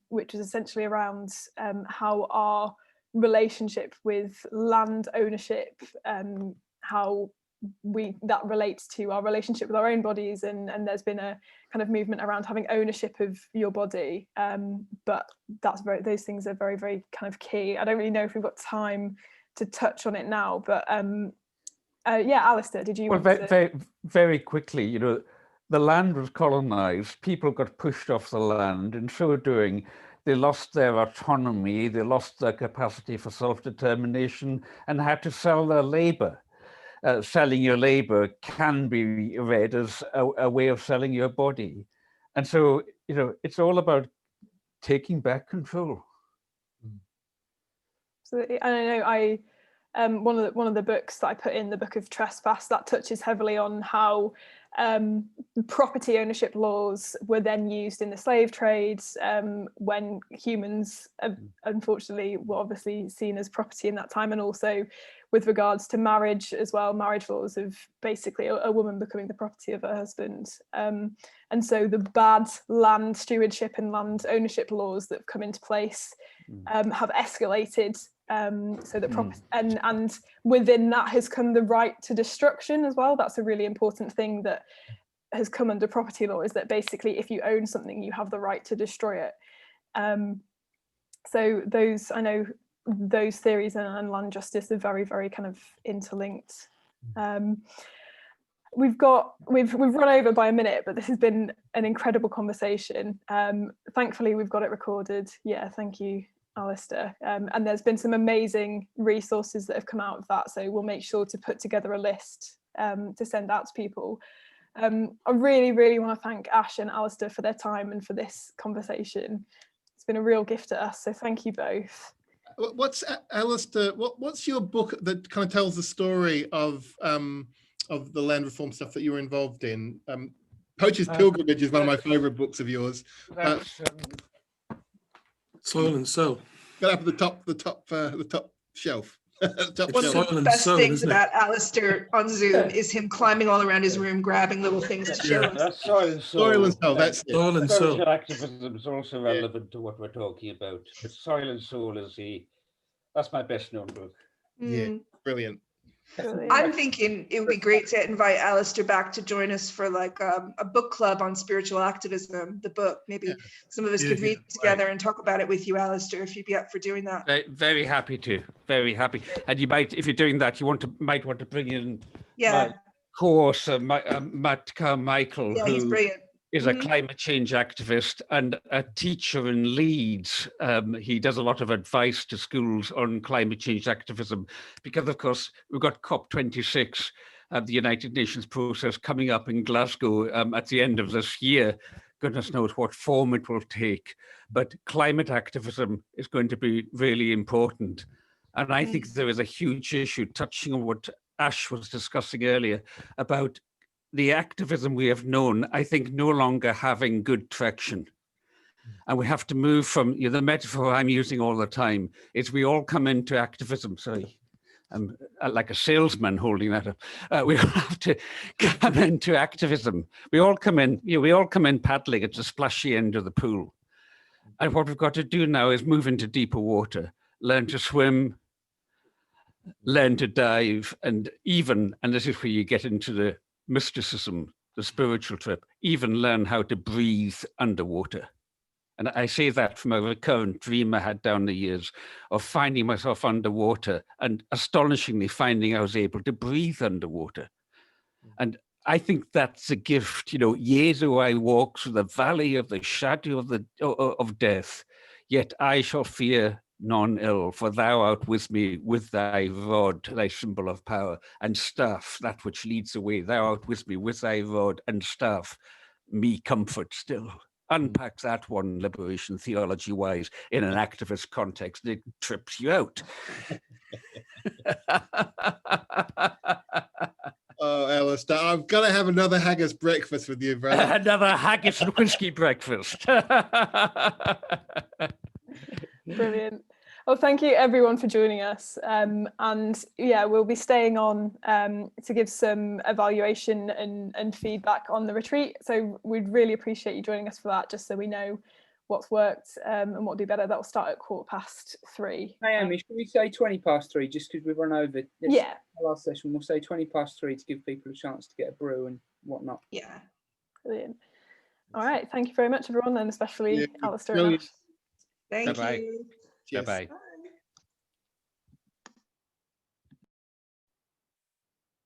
which is essentially around how our relationship with land ownership, how that relates to our relationship with our own bodies, and there's been a kind of movement around having ownership of your body, but those things are very, very kind of key. I don't really know if we've got time to touch on it now, but yeah, Alastair, did you want to... very, very quickly, you know, the land was colonized, people got pushed off the land, and so doing they lost their autonomy, they lost their capacity for self-determination, and had to sell their labor. Selling your labor can be read as a way of selling your body. And so, you know, it's all about taking back control. Absolutely. And I know one of the books that I put in, the Book of Trespass, that touches heavily on how property ownership laws were then used in the slave trades, when humans unfortunately were obviously seen as property in that time, and also with regards to marriage as well, marriage laws of basically a woman becoming the property of her husband. And so the bad land stewardship and land ownership laws that have come into place have escalated, so that and within that has come the right to destruction as well. That's a really important thing that has come under property law, is that basically if you own something, you have the right to destroy it. So those, I know those theories and land justice are very, very kind of interlinked. We've run over by a minute, but this has been an incredible conversation. Thankfully, we've got it recorded. Yeah, thank you, Alastair. And there's been some amazing resources that have come out of that, so we'll make sure to put together a list to send out to people. I really, really want to thank Ash and Alastair for their time and for this conversation. It's been a real gift to us, so thank you both. What's Alastair? What's your book that kind of tells the story of the land reform stuff that you were involved in? Poacher's Pilgrimage is one of my favourite books of yours. Soil and Soul. Got up at the top shelf. One of the best things about Alastair on Zoom is him climbing all around his room, grabbing little things to show us. That's Soil and Soul. Soil and Soul, that's it. Soil and Soul. Social activism is also relevant to what we're talking about. But Soil and Soul is that's my best known book. Yeah, brilliant. I'm thinking it would be great to invite Alastair back to join us for like a book club on spiritual activism, the book. Maybe some of us could read together and talk about it with you, Alastair, if you'd be up for doing that. Very happy to, very happy. And you might, if you're doing that, you might want to bring in my course, Matt Carmichael, he's brilliant. Is a climate change activist and a teacher in Leeds. He does a lot of advice to schools on climate change activism, because of course we've got COP26, the United Nations process coming up in Glasgow at the end of this year. Goodness knows what form it will take, but climate activism is going to be really important. And I think there is a huge issue, touching on what Ash was discussing earlier, about the activism we have known, I think, no longer having good traction. And we have to move from, you know, the metaphor I'm using all the time is we all come into activism. Sorry, I'm like a salesman holding that up. We all have to come into activism. We all come in, you know, we all come in paddling at the splashy end of the pool. And what we've got to do now is move into deeper water, learn to swim, learn to dive, and even, and this is where you get into the mysticism, the spiritual trip, even learn how to breathe underwater. And I say that from a recurrent dream I had down the years of finding myself underwater and astonishingly finding I was able to breathe underwater. And I think that's a gift. You know, years ago I walked through the valley of the shadow of death, yet I shall fear none ill, for thou art with me with thy rod, thy symbol of power, and staff, that which leads the way. Thou art with me with thy rod and staff, me comfort still. Unpack that one, liberation theology wise, in an activist context, it trips you out. Oh, Alastair, I've got to have another haggis breakfast with you, brother. Another haggis and whiskey breakfast. Brilliant. Well, thank you everyone for joining us. And yeah, we'll be staying on to give some evaluation and feedback on the retreat. So we'd really appreciate you joining us for that, just so we know what's worked and what will do better. That will start at 3:15. Naomi, should we say 3:20, just because we've run over? Yeah. Our last session, we'll say 3:20 to give people a chance to get a brew and whatnot. Yeah. Brilliant. All right. Thank you very much, everyone, and especially Alastair and Ash. Thank Bye-bye. you. Cheers. Bye-bye.